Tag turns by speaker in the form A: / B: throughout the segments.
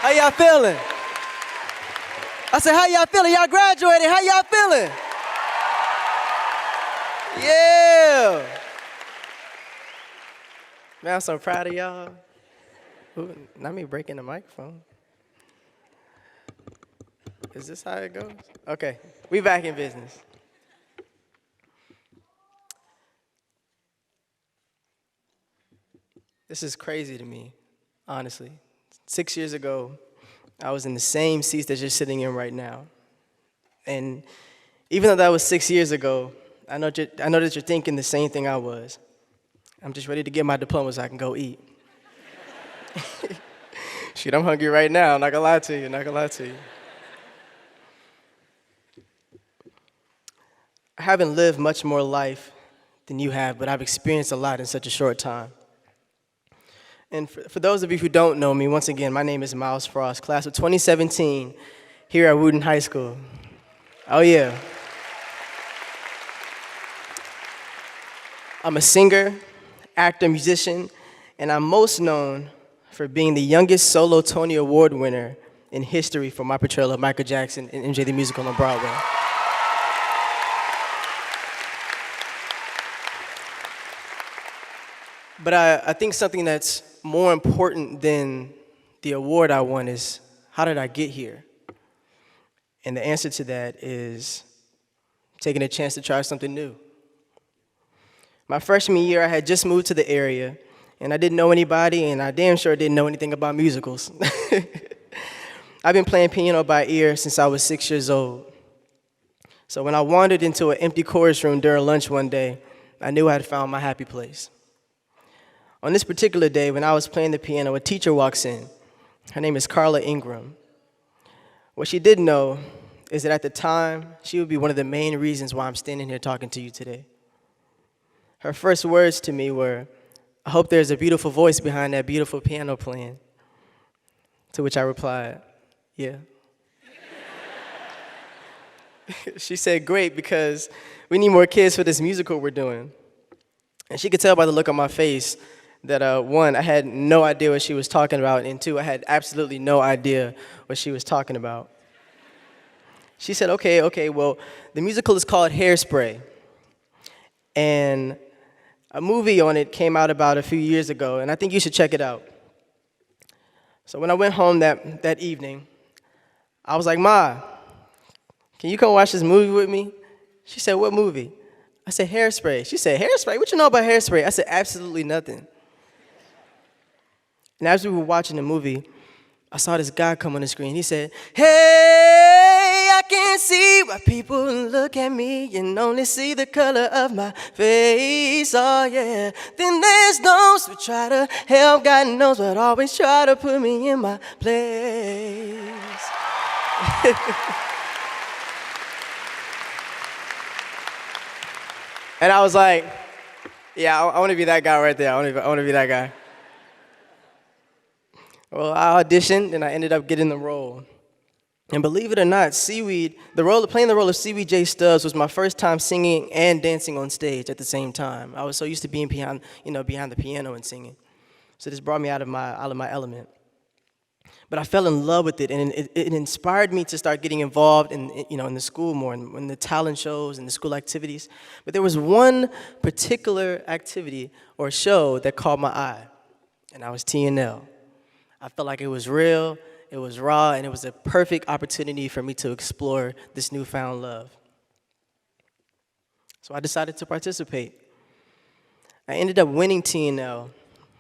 A: How y'all feeling? I said, how y'all feeling? Y'all graduated. How y'all feeling? Yeah. Man, I'm so proud of y'all. Ooh, not me breaking the microphone. Is this how it goes? Okay, we back in business. This is crazy to me, honestly. 6 years ago, I was in the same seats that you're sitting in right now. And even though that was 6 years ago, I know that you're thinking the same thing I was. I'm just ready to get my diploma so I can go eat. Shit, I'm hungry right now, not gonna lie to you. I haven't lived much more life than you have, but I've experienced a lot in such a short time. And for those of you who don't know me, once again, my name is Myles Frost, class of 2017 here at Wootton High School. Oh yeah. I'm a singer, actor, musician, and I'm most known for being the youngest solo Tony Award winner in history for my portrayal of Michael Jackson in MJ the Musical on Broadway. But I think something that's more important than the award I won is, how did I get here? And the answer to that is taking a chance to try something new. My freshman year, I had just moved to the area, and I didn't know anybody, and I damn sure didn't know anything about musicals. I've been playing piano by ear since I was 6 years old. So when I wandered into an empty chorus room during lunch one day, I knew I had found my happy place. On this particular day, when I was playing the piano, a teacher walks in. Her name is Carla Ingram. What she didn't know is that at the time, she would be one of the main reasons why I'm standing here talking to you today. Her first words to me were, "I hope there's a beautiful voice behind that beautiful piano playing." To which I replied, "Yeah." She said, "Great, because we need more kids for this musical we're doing." And she could tell by the look on my face that one, I had no idea what she was talking about, and two, I had absolutely no idea what she was talking about. She said, okay, well, the musical is called Hairspray, and a movie on it came out about a few years ago, and I think you should check it out. So when I went home that evening, I was like, "Ma, can you come watch this movie with me?" She said, "What movie?" I said, "Hairspray." She said, "Hairspray? What you know about Hairspray?" I said, "Absolutely nothing." And as we were watching the movie, I saw this guy come on the screen. He said, "Hey, I can see why people look at me and only see the color of my face, oh yeah. Then there's those who try to help, God knows, but always try to put me in my place." And I was like, yeah, I want to be that guy right there. I want to be that guy. Well, I auditioned, and I ended up getting the role. And believe it or not, playing the role of Seaweed J. Stubbs was my first time singing and dancing on stage at the same time. I was so used to being behind the piano and singing. So this brought me out of my element. But I fell in love with it, and it inspired me to start getting involved in the school more, in the talent shows and the school activities. But there was one particular activity or show that caught my eye, and that was TNL. I felt like it was real, it was raw, and it was a perfect opportunity for me to explore this newfound love. So I decided to participate. I ended up winning TNL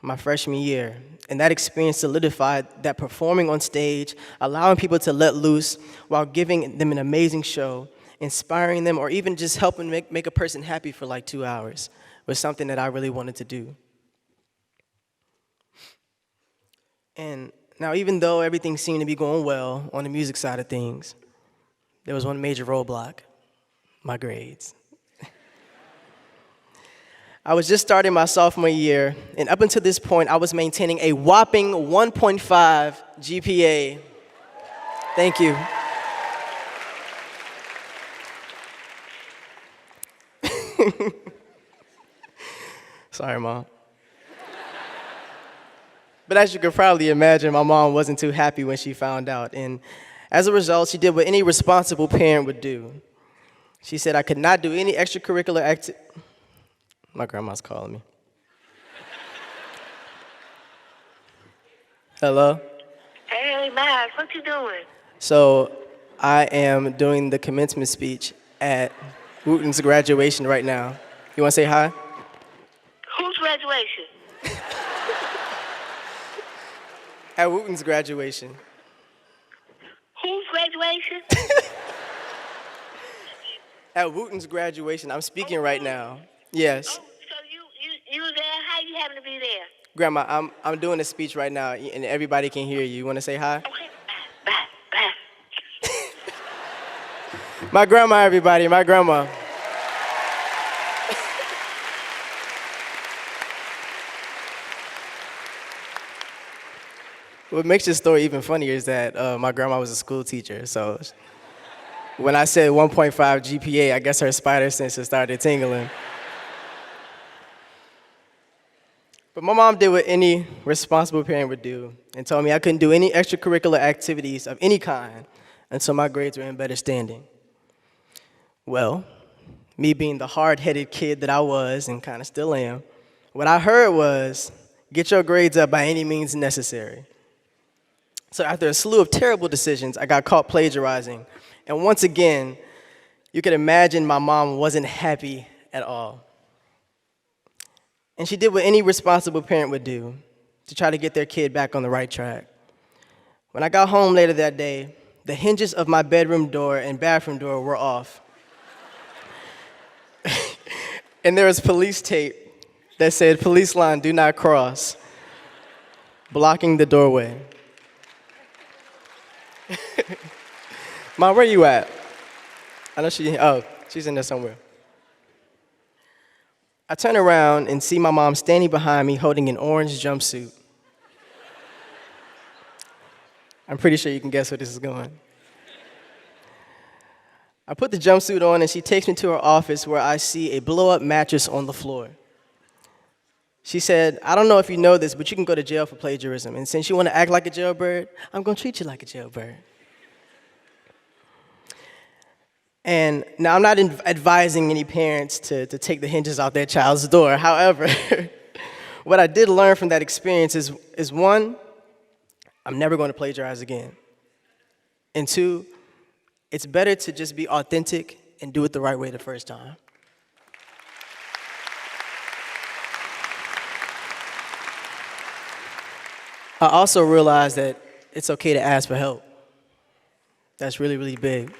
A: my freshman year, and that experience solidified that performing on stage, allowing people to let loose while giving them an amazing show, inspiring them, or even just helping make a person happy for like 2 hours was something that I really wanted to do. And now, even though everything seemed to be going well on the music side of things, there was one major roadblock: my grades. I was just starting my sophomore year, and up until this point, I was maintaining a whopping 1.5 GPA. Thank you. Sorry, Mom. But as you could probably imagine, my mom wasn't too happy when she found out. And as a result, she did what any responsible parent would do. She said I could not do any extracurricular activity. My grandma's calling me. Hello?
B: Hey, Myles, what you doing?
A: So I am doing the commencement speech at Wootton's graduation right now. You want to say hi?
B: Whose graduation?
A: At Wootton's graduation.
B: Whose graduation?
A: At Wootton's graduation. I'm speaking right now. Yes.
B: Oh, so you there? How you happen to be there?
A: Grandma, I'm doing a speech right now, and everybody can hear you. You want to say hi?
B: Okay, bye.
A: My grandma, everybody, my grandma. What makes this story even funnier is that my grandma was a school teacher, so when I said 1.5 GPA, I guess her spider senses started tingling. But my mom did what any responsible parent would do and told me I couldn't do any extracurricular activities of any kind until my grades were in better standing. Well, me being the hard-headed kid that I was and kind of still am, what I heard was, get your grades up by any means necessary. So after a slew of terrible decisions, I got caught plagiarizing. And once again, you can imagine my mom wasn't happy at all. And she did what any responsible parent would do to try to get their kid back on the right track. When I got home later that day, the hinges of my bedroom door and bathroom door were off. And there was police tape that said, "Police line, do not cross," blocking the doorway. Mom, where you at? I know she's in there somewhere. I turn around and see my mom standing behind me holding an orange jumpsuit. I'm pretty sure you can guess where this is going. I put the jumpsuit on and she takes me to her office where I see a blow-up mattress on the floor. She said, "I don't know if you know this, but you can go to jail for plagiarism. And since you want to act like a jailbird, I'm going to treat you like a jailbird." And now I'm not advising any parents to take the hinges off their child's door. However, what I did learn from that experience is one, I'm never going to plagiarize again. And two, it's better to just be authentic and do it the right way the first time. I also realized that it's okay to ask for help. That's really, really big.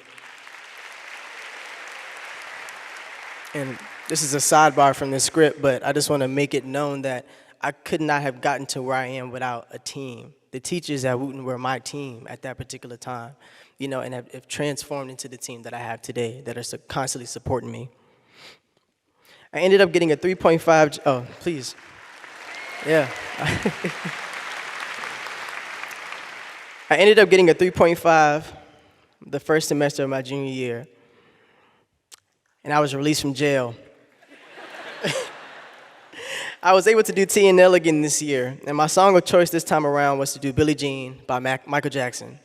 A: And this is a sidebar from the script, but I just want to make it known that I could not have gotten to where I am without a team. The teachers at Wootton were my team at that particular time, and have transformed into the team that I have today that are constantly supporting me. I ended up getting a 3.5, oh, please. Yeah. I ended up getting a 3.5 the first semester of my junior year. And I was released from jail. I was able to do T&L again this year, and my song of choice this time around was to do Billie Jean by Michael Jackson.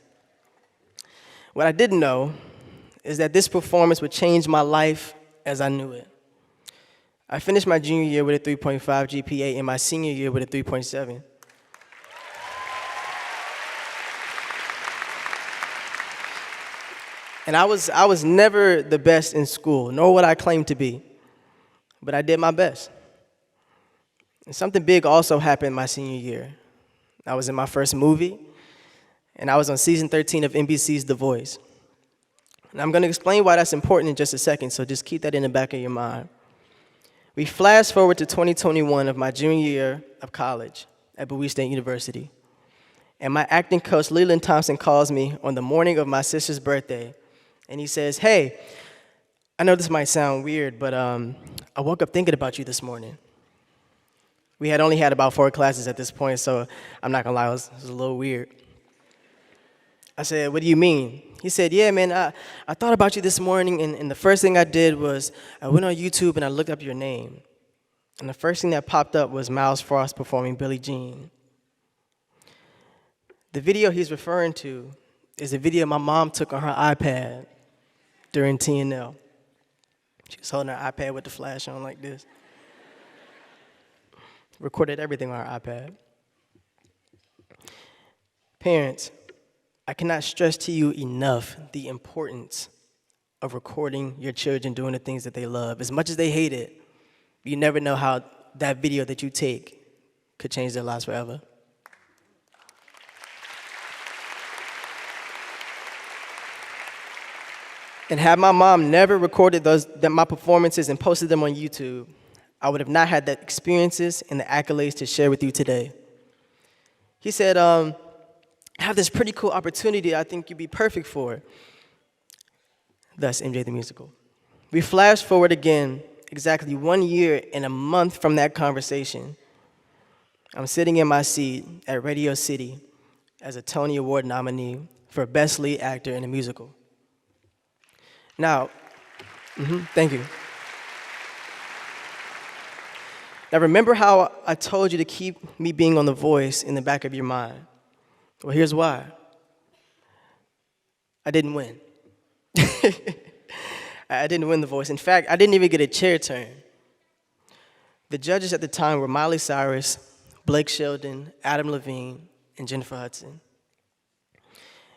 A: What I didn't know is that this performance would change my life as I knew it. I finished my junior year with a 3.5 GPA and my senior year with a 3.7. And I was never the best in school, nor would I claim to be, but I did my best. And something big also happened my senior year. I was in my first movie, and I was on season 13 of NBC's The Voice. And I'm going to explain why that's important in just a second, so just keep that in the back of your mind. We flash forward to 2021 of my junior year of college at Bowie State University. And my acting coach, Leland Thompson, calls me on the morning of my sister's birthday. And he says, "Hey, I know this might sound weird, but I woke up thinking about you this morning." We had only had about 4 classes at this point, so I'm not gonna lie, it was a little weird. I said, "What do you mean?" He said, "Yeah, man, I thought about you this morning, and the first thing I did was I went on YouTube and I looked up your name. And the first thing that popped up was Myles Frost performing Billie Jean." The video he's referring to is a video my mom took on her iPad during TNL. She was holding her iPad with the flash on like this. Recorded everything on her iPad. Parents, I cannot stress to you enough the importance of recording your children doing the things that they love. As much as they hate it, you never know how that video that you take could change their lives forever. And had my mom never recorded my performances and posted them on YouTube, I would have not had the experiences and the accolades to share with you today. He said, I have this pretty cool opportunity I think you'd be perfect for. Thus, MJ the Musical. We flash forward again, exactly 1 year and a month from that conversation. I'm sitting in my seat at Radio City as a Tony Award nominee for Best Lead Actor in a Musical. Now, thank you. Now remember how I told you to keep me being on The Voice in the back of your mind? Well, here's why. I didn't win. I didn't win The Voice. In fact, I didn't even get a chair turn. The judges at the time were Miley Cyrus, Blake Shelton, Adam Levine, and Jennifer Hudson.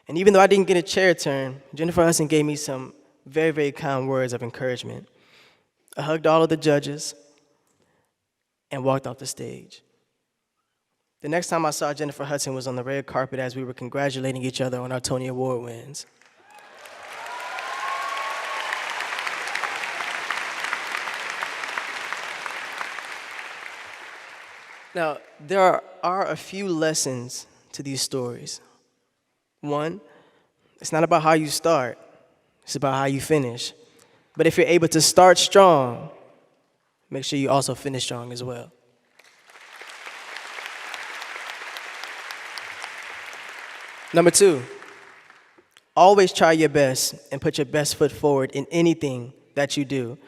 A: And even though I didn't get a chair turn, Jennifer Hudson gave me some very, very kind words of encouragement. I hugged all of the judges and walked off the stage. The next time I saw Jennifer Hudson was on the red carpet as we were congratulating each other on our Tony Award wins. Now, there are a few lessons to these stories. One, it's not about how you start, it's about how you finish. But if you're able to start strong, make sure you also finish strong as well. Number two, always try your best and put your best foot forward in anything that you do.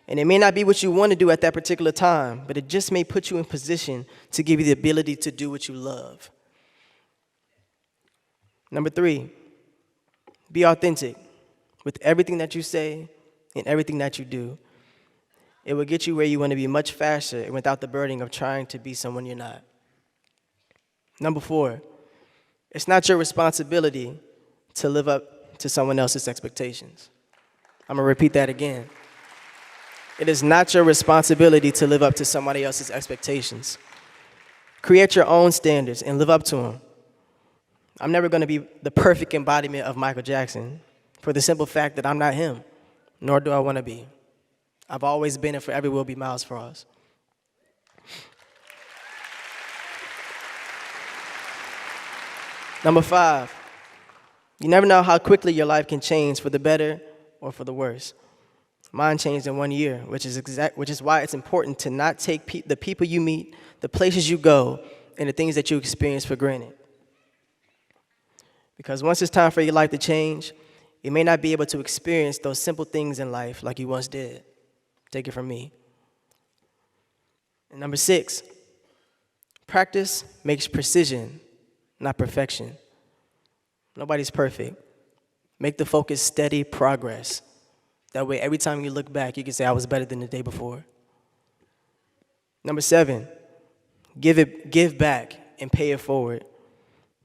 A: And it may not be what you want to do at that particular time, but it just may put you in position to give you the ability to do what you love. Number three, be authentic with everything that you say and everything that you do. It will get you where you want to be much faster and without the burden of trying to be someone you're not. Number four, it's not your responsibility to live up to someone else's expectations. I'm going to repeat that again. It is not your responsibility to live up to somebody else's expectations. Create your own standards and live up to them. I'm never going to be the perfect embodiment of Michael Jackson for the simple fact that I'm not him, nor do I want to be. I've always been and forever will be Myles Frost. Number five, you never know how quickly your life can change for the better or for the worse. Mine changed in 1 year, which is why it's important to not take the people you meet, the places you go, and the things that you experience for granted. Because once it's time for your life to change, you may not be able to experience those simple things in life like you once did. Take it from me. And number six, practice makes precision, not perfection. Nobody's perfect. Make the focus steady progress. That way, every time you look back, you can say, I was better than the day before. Number seven, give back and pay it forward,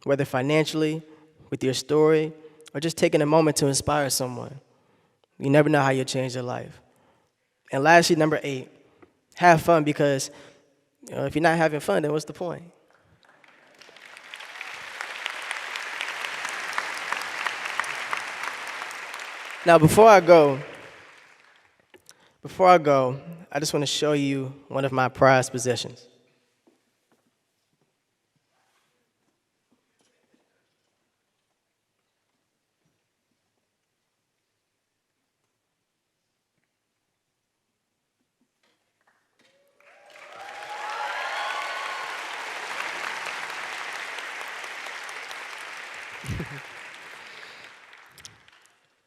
A: whether financially, with your story, or just taking a moment to inspire someone. You never know how you'll change their life. And lastly, number eight, have fun, because if you're not having fun, then what's the point? Now, before I go, I just want to show you one of my prized possessions.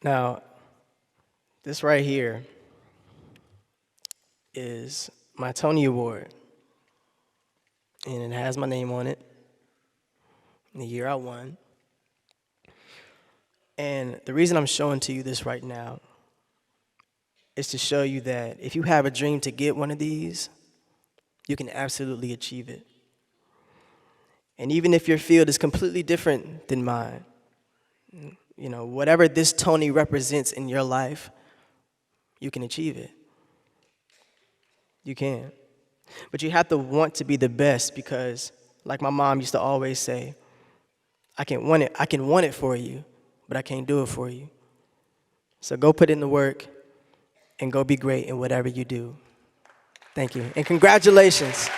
A: Now, this right here is my Tony Award, and it has my name on it. in the year I won. And the reason I'm showing to you this right now is to show you that if you have a dream to get one of these, you can absolutely achieve it. And even if your field is completely different than mine, you know, whatever this Tony represents in your life, you can achieve it. You can. But you have to want to be the best because, like my mom used to always say, I can want it for you, but I can't do it for you. So go put in the work and go be great in whatever you do. Thank you. And congratulations.